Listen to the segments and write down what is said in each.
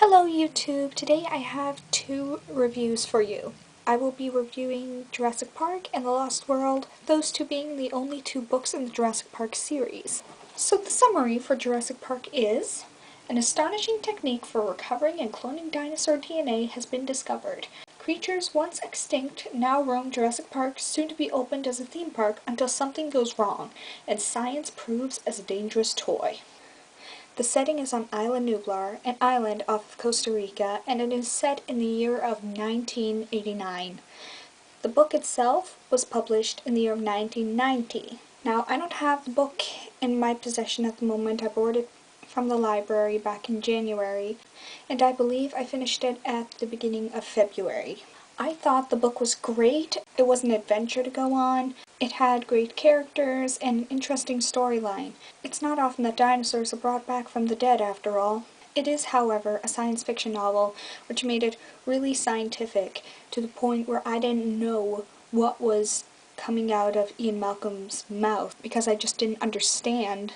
Hello YouTube! Today I have two reviews for you. I will be reviewing Jurassic Park and The Lost World, those two being the only two books in the Jurassic Park series. So the summary for Jurassic Park is, an astonishing technique for recovering and cloning dinosaur DNA has been discovered. Creatures once extinct now roam Jurassic Park, soon to be opened as a theme park until something goes wrong, and science proves as a dangerous toy. The setting is on Isla Nublar, an island off of Costa Rica, and it is set in the year of 1989. The book itself was published in the year of 1990. Now, I don't have the book in my possession at the moment. I borrowed it from the library back in January, and I believe I finished it at the beginning of February. I thought the book was great. It was an adventure to go on. It had great characters and an interesting storyline. It's not often that dinosaurs are brought back from the dead, after all. It is, however, a science fiction novel, which made it really scientific, to the point where I didn't know what was coming out of Ian Malcolm's mouth, because I just didn't understand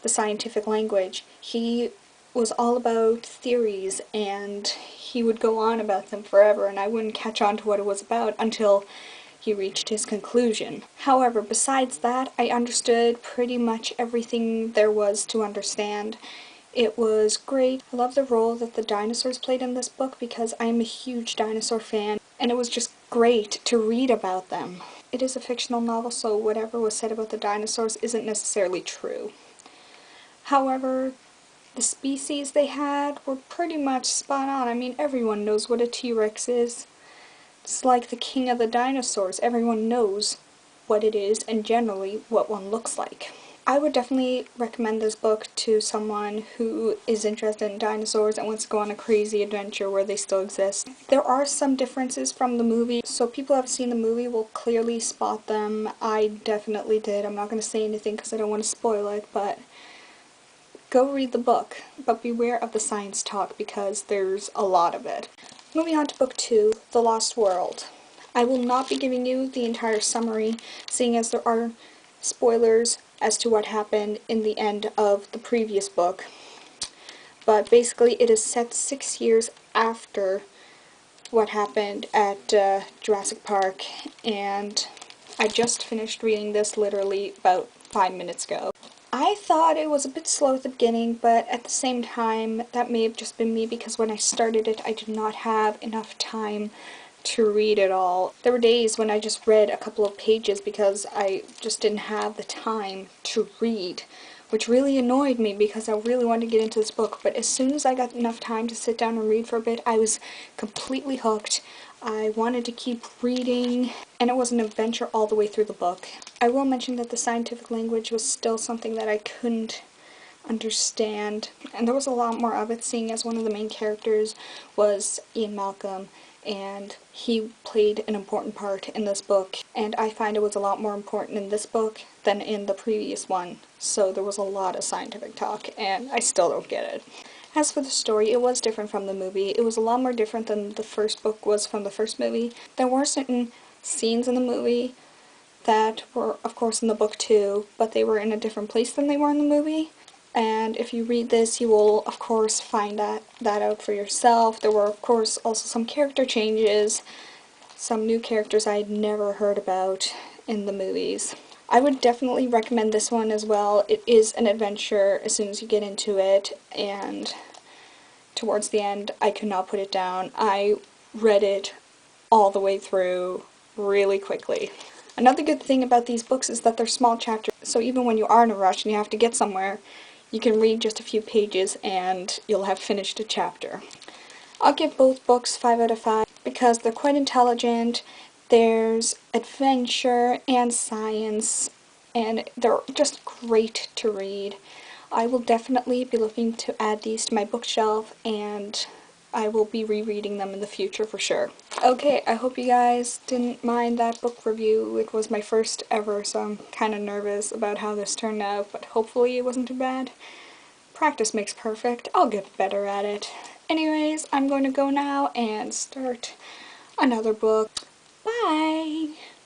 the scientific language. He was all about theories, and he would go on about them forever, and I wouldn't catch on to what it was about until he reached his conclusion. However, besides that, I understood pretty much everything there was to understand. It was great. I love the role that the dinosaurs played in this book because I'm a huge dinosaur fan, and it was just great to read about them. It is a fictional novel, so whatever was said about the dinosaurs isn't necessarily true. However, the species they had were pretty much spot on. I mean, everyone knows what a T-Rex is. It's like the king of the dinosaurs. Everyone knows what it is and generally what one looks like. I would definitely recommend this book to someone who is interested in dinosaurs and wants to go on a crazy adventure where they still exist. There are some differences from the movie, so people who have seen the movie will clearly spot them. I definitely did. I'm not going to say anything because I don't want to spoil it, but go read the book. But beware of the science talk because there's a lot of it. Moving on to book 2, The Lost World. I will not be giving you the entire summary, seeing as there are spoilers as to what happened in the end of the previous book. But basically it is set 6 years after what happened at Jurassic Park, and I just finished reading this literally about 5 minutes ago. I thought it was a bit slow at the beginning, but at the same time, that may have just been me because when I started it, I did not have enough time to read it all. There were days when I just read a couple of pages because I just didn't have the time to read, which really annoyed me because I really wanted to get into this book, but as soon as I got enough time to sit down and read for a bit, I was completely hooked. I wanted to keep reading, and it was an adventure all the way through the book. I will mention that the scientific language was still something that I couldn't understand, and there was a lot more of it, seeing as one of the main characters was Ian Malcolm, and he played an important part in this book, and I find it was a lot more important in this book than in the previous one, so there was a lot of scientific talk, and I still don't get it. As for the story, it was different from the movie. It was a lot more different than the first book was from the first movie. There were certain scenes in the movie that were, of course, in the book too, but they were in a different place than they were in the movie. And if you read this, you will, of course, find that out for yourself. There were, of course, also some character changes, some new characters I had never heard about in the movies. I would definitely recommend this one as well. It is an adventure as soon as you get into it, and towards the end, I could not put it down. I read it all the way through really quickly. Another good thing about these books is that they're small chapters, so even when you are in a rush and you have to get somewhere, you can read just a few pages and you'll have finished a chapter. I'll give both books 5 out of 5 because they're quite intelligent. There's adventure and science, and they're just great to read. I will definitely be looking to add these to my bookshelf, and I will be rereading them in the future for sure. Okay, I hope you guys didn't mind that book review. It was my first ever, so I'm kind of nervous about how this turned out, but hopefully it wasn't too bad. Practice makes perfect. I'll get better at it. Anyways, I'm going to go now and start another book. Bye!